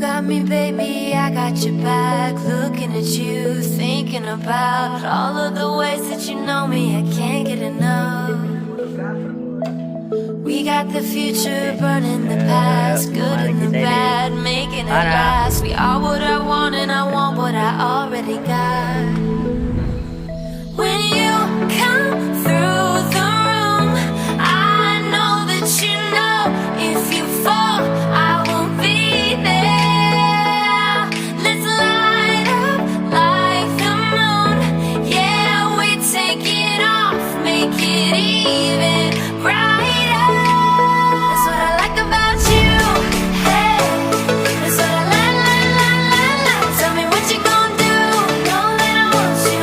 got me, baby, I got your back. Looking at you, thinking about all of the ways that you know me. I can't get enough. We got the future burning the past, good and the bad, making it last. We are what I want and I want what I already got. When you come through the room, I know that you know if you fall, I won't be there. Let's light up like the moon. Yeah, we take it off, make it even brighter. That's what I like about you. Hey, that's what I like. Tell me what you gonna do. Know that I want you,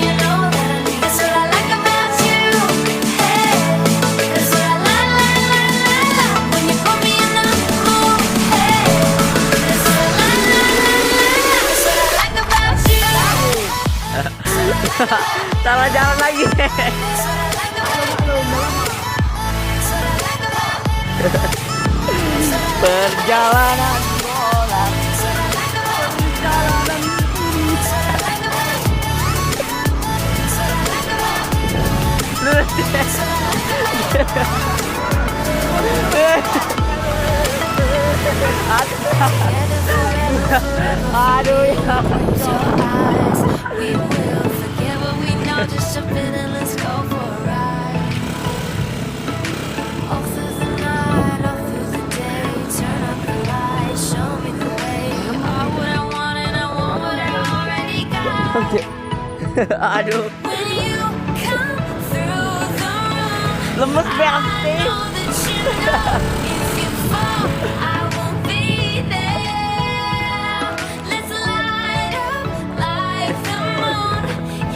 you know that I need. That's what I like about you. Hey, that's what I like. When you put me in the mood. Hey, that's what I like. That's what I like about you. Salah jalan lagi. Perjalanan bola. Aduh ya. We will forget what we know, just jump in and let's go for a ride. All through the night, all through the day, turn up the lights, show me the way. You are what I want and I want what I already got. Aduh, When you come through the room, lemes banget sih. know that you know if you fall, I won't be there. Let's light up like the moon.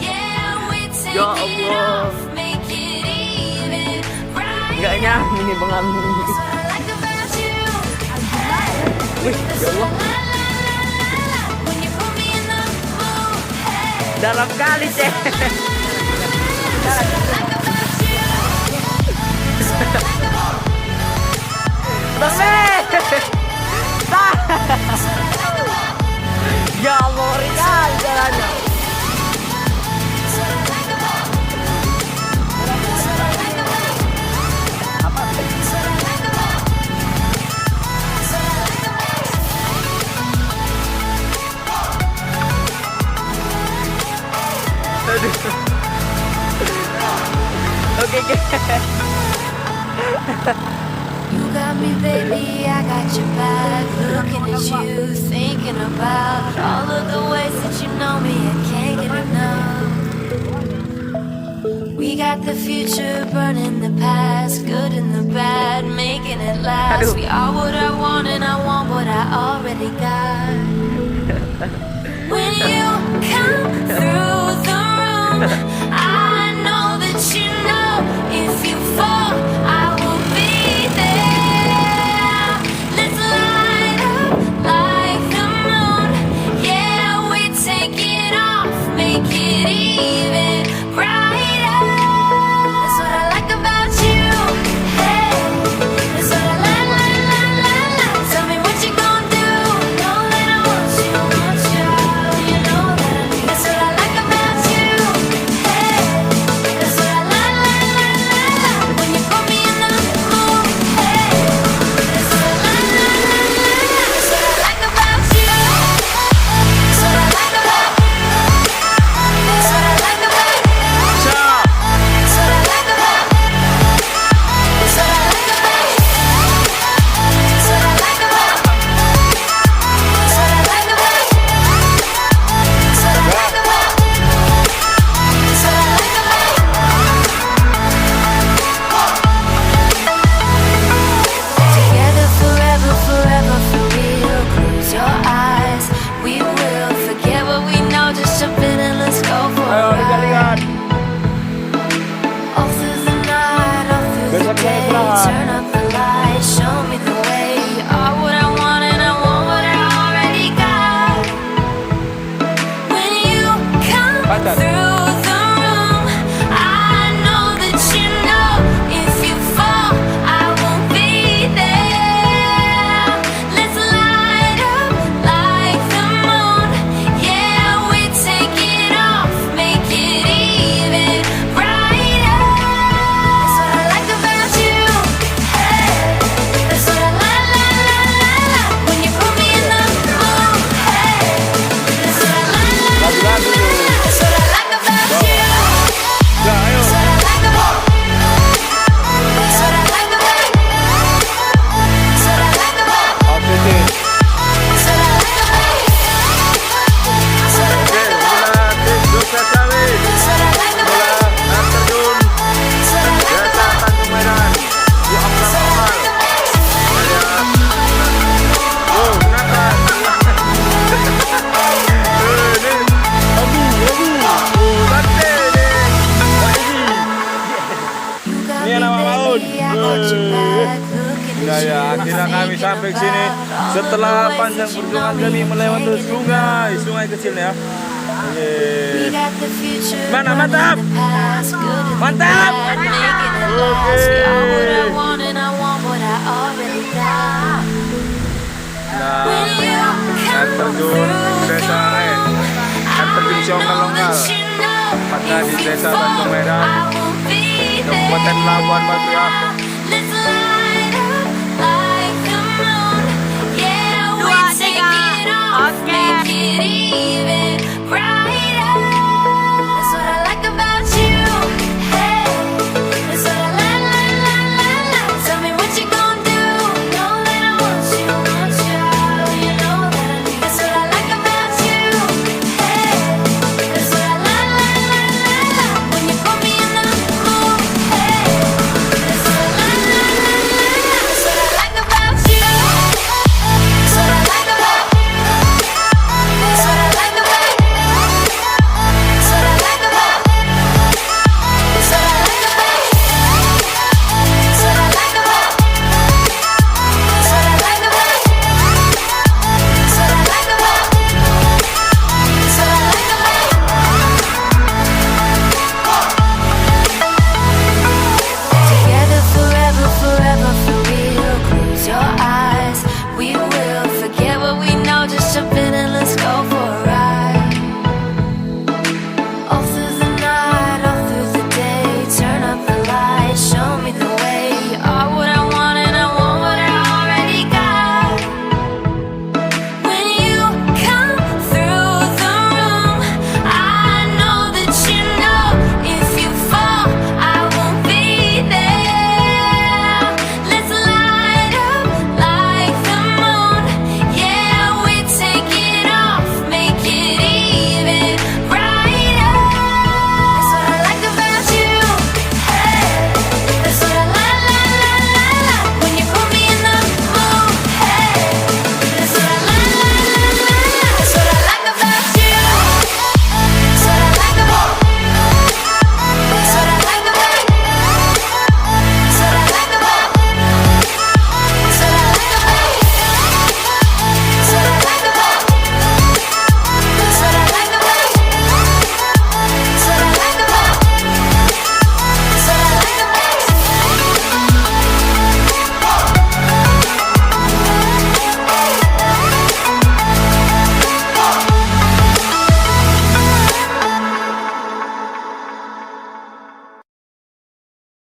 Yeah, we take Ya it Allah. off, make it even brighter. Nggak nyampe nih pengaruh. That's what I like about you. Wih, ya Allah, When you put me in the mood. Hey, dalam kali cek. that's what I like about you. Lemes. Ya Allah, ringan jalannya. Aduh. Oke, oke. You got me, baby, I got your back. Looking at you, thinking about all of the ways that you know me. I can't get enough. We got the future burning the past, good and the bad, making it last. We are what I want and I want what I already got. When you come through the room, I know that you know if you fall, I will be there. Let's light up like the moon. Yeah, we take it off, make it even brighter. That's what I like about you. Hey, that's what I like. Tell me what you gonna do. Know that I want you, you know that I need. That's what I like about you. di sini. Setelah panjang perjuangan kami melewati sungai kecil ya. We got the future Mana, running mantap. the past, good and the Mantap. bad, making it last. We are what I want and I want what I already got. Nah, When you air come terjun through, desa air terjun Sionggal-Onggal, you know tepatnya di Desa before Medan, I will be Kabupaten there. Labuhan Batu ya.